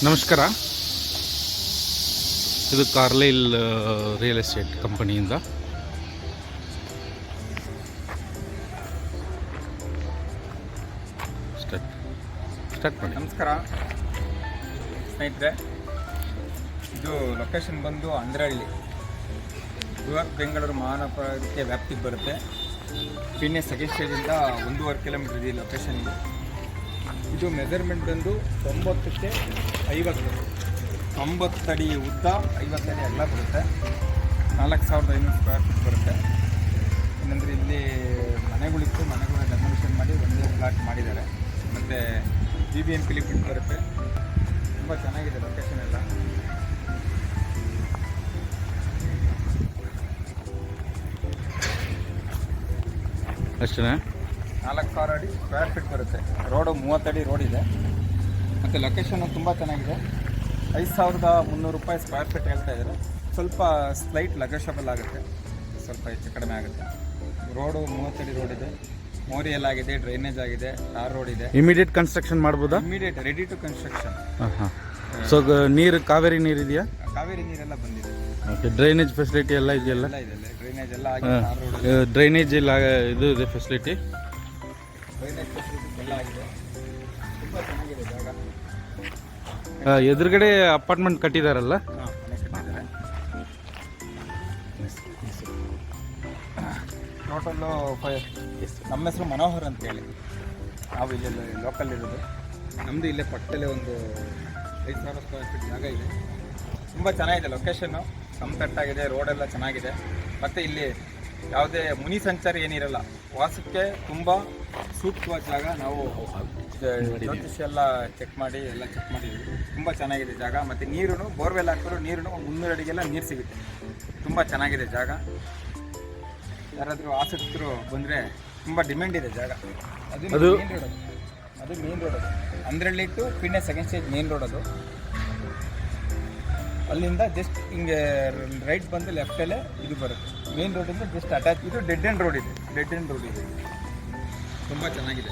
ನಮಸ್ಕಾರ. ಇದು Carlyle real estate ಕಂಪನಿಯಿಂದ ಸ್ಟಾರ್ಟ್ ಮಾಡಿ. ನಮಸ್ಕಾರ ಸ್ನೇಹಿತರೆ, ಇದು ಲೊಕೇಶನ್ ಬಂದು ಅಂದ್ರಹಳ್ಳಿ, ಬೃಹತ್ ಬೆಂಗಳೂರು ಮಹಾನಗರಕ್ಕೆ ವ್ಯಾಪ್ತಿಗೆ ಬರುತ್ತೆ. ಪಿನ್ನೆ ಸೆಕೆಂಡ್ ಸ್ಟೇಜಿಂದ 1.5 ಕಿಲೋಮೀಟರ್ ಇದೆ ಲೊಕೇಶನ್. ಇದು ಮೆಜರ್ಮೆಂಟ್ ಬಂದು 90ಕ್ಕೆ 50, 90 ಅಡಿ ಉದ್ದ, 50 ಅಡಿ ಅಗಲ ಬರುತ್ತೆ. 4500 ಸ್ಕ್ವೇರ್ ಫೀಟ್ ಬರುತ್ತೆ. ಏನಂದರೆ ಇಲ್ಲಿ ಮನೆಗಳಿತ್ತು, ಮನೆಗಳನ್ನ ಡೆಮೊಲಿಷನ್ ಮಾಡಿ ಒಂದೇ ಫ್ಲಾಟ್ ಮಾಡಿದ್ದಾರೆ. ಮತ್ತು BBMP ಲಿಮಿಟ್ ಬರುತ್ತೆ. ತುಂಬ ಚೆನ್ನಾಗಿದೆ ಲೊಕೇಶನ್ ಎಲ್ಲ. ಅಷ್ಟೇ 4000 ಅಡಿ ಸ್ಕ್ವೇರ್ ಫೀಟ್ ಬರುತ್ತೆ. ರೋಡು 30 ಅಡಿ ರೋಡ್ ಇದೆ. ಮತ್ತು ಲೊಕೇಶನ್ನು ತುಂಬ ಚೆನ್ನಾಗಿದೆ. 5300 ರೂಪಾಯಿ ಸ್ಕ್ವೇರ್ ಫೀಟ್ ಹೇಳ್ತಾ ಇದ್ದಾರೆ. ಸ್ವಲ್ಪ ಸ್ಲೈಟ್ ನೆಗೋಷಿಯಬಲ್ ಆಗುತ್ತೆ, ಸ್ವಲ್ಪ ಹೆಚ್ಚು ಕಡಿಮೆ ಆಗುತ್ತೆ. ರೋಡು 30 ಅಡಿ ರೋಡ್ ಇದೆ. ಮೋರಿ ಎಲ್ಲ ಆಗಿದೆ, ಡ್ರೈನೇಜ್ ಆಗಿದೆ, ಟಾರ್ ರೋಡ್ ಇದೆ. ಇಮಿಡಿಯೇಟ್ ಕನ್ಸ್ಟ್ರಕ್ಷನ್ ಮಾಡ್ಬೋದಾ? Immediate ready to construction. So ನೀರು ಕಾವೇರಿ ನೀರು ಇದೆಯಾ? ಕಾವೇರಿ ನೀರೆಲ್ಲ ಬಂದಿದೆ. ಓಕೆ. ಡ್ರೈನೇಜ್ ಫೆಸಿಲಿಟಿ ಎಲ್ಲ ಇದೆಯಲ್ಲ? ಎಲ್ಲ ಇದೆ. ಡ್ರೈನೇಜ್ ಎಲ್ಲ ಆಗಿದೆ. ಟಾರ್ ರೋಡ್, ಡ್ರೈನೇಜ್ ಇಲ್ಲ, ಇದು ಇದೆ ಫೆಸಿಲಿಟಿ. ಡ್ರೈನೇಜ್ ಫೆಸಿಲಿಟಿ ಎಲ್ಲ ಆಗಿದೆ. ತುಂಬ ಚೆನ್ನಾಗಿದೆ ಜಾಗ. ಎದುರುಗಡೆ ಅಪಾರ್ಟ್ಮೆಂಟ್ ಕಟ್ಟಿದಾರಲ್ಲ? ಹಾಂ, ಮನೆ ಕಟ್ಟಿದ್ದಾರೆ. ಟೋಟಲ್ಲು ನಮ್ಮ ಹೆಸರು ಮನೋಹರ್ ಅಂತೇಳಿ. ನಾವು ಇಲ್ಲಿ ಲೋಕಲ್ ಇರೋದು. ನಮ್ಮದು ಇಲ್ಲೇ ಪಕ್ಕದಲ್ಲೇ ಒಂದು 5000 ಸ್ಕ್ವೇರ್ ಫೀಟ್ ಜಾಗ ಇದೆ. ತುಂಬ ಚೆನ್ನಾಗಿದೆ ಲೊಕೇಶನ್ನು, ಕಂಫರ್ಟಾಗಿದೆ, ರೋಡೆಲ್ಲ ಚೆನ್ನಾಗಿದೆ. ಮತ್ತು ಇಲ್ಲಿ ಯಾವುದೇ ಮುನಿ ಸಂಚಾರ ಏನಿರಲ್ಲ, ವಾಸಕ್ಕೆ ತುಂಬ ಸೂಕ್ತವಾದ ಜಾಗ. ನಾವು ಜ್ಯೋತಿಷ ಎಲ್ಲ ಚೆಕ್ ಮಾಡಿದ್ದೀವಿ. ತುಂಬ ಚೆನ್ನಾಗಿದೆ ಜಾಗ. ಮತ್ತು ನೀರು ಬೋರ್ವೆಲ್ ಹಾಕಿದ್ರು ನೀರು 300 ಅಡಿಗೆಲ್ಲ ನೀರು ಸಿಗುತ್ತೆ. ತುಂಬ ಚೆನ್ನಾಗಿದೆ ಜಾಗ. ಯಾರಾದರೂ ಆಸಕ್ತರು ಬಂದರೆ ತುಂಬ ಡಿಮ್ಯಾಂಡ್ ಇದೆ ಜಾಗ. ಅದು ಮೇನ್ ರೋಡ್ ಅದು Andrahalli to Peenya second stage main road ಅದು. ಅಲ್ಲಿಂದ ಜಸ್ಟ್ ಹಿಂಗೆ ರೈಟ್ ಬಂದು ಲೆಫ್ಟಲ್ಲೇ ಇದು ಬರುತ್ತೆ. ಮೇನ್ ರೋಡಿಂದ ಜಸ್ಟ್ ಅಟ್ಯಾಚ್. ಇದು ಡೆಡ್ ಎಂಡ್ ರೋಡ್ ಇದೆ. ತುಂಬ ಚೆನ್ನಾಗಿದೆ.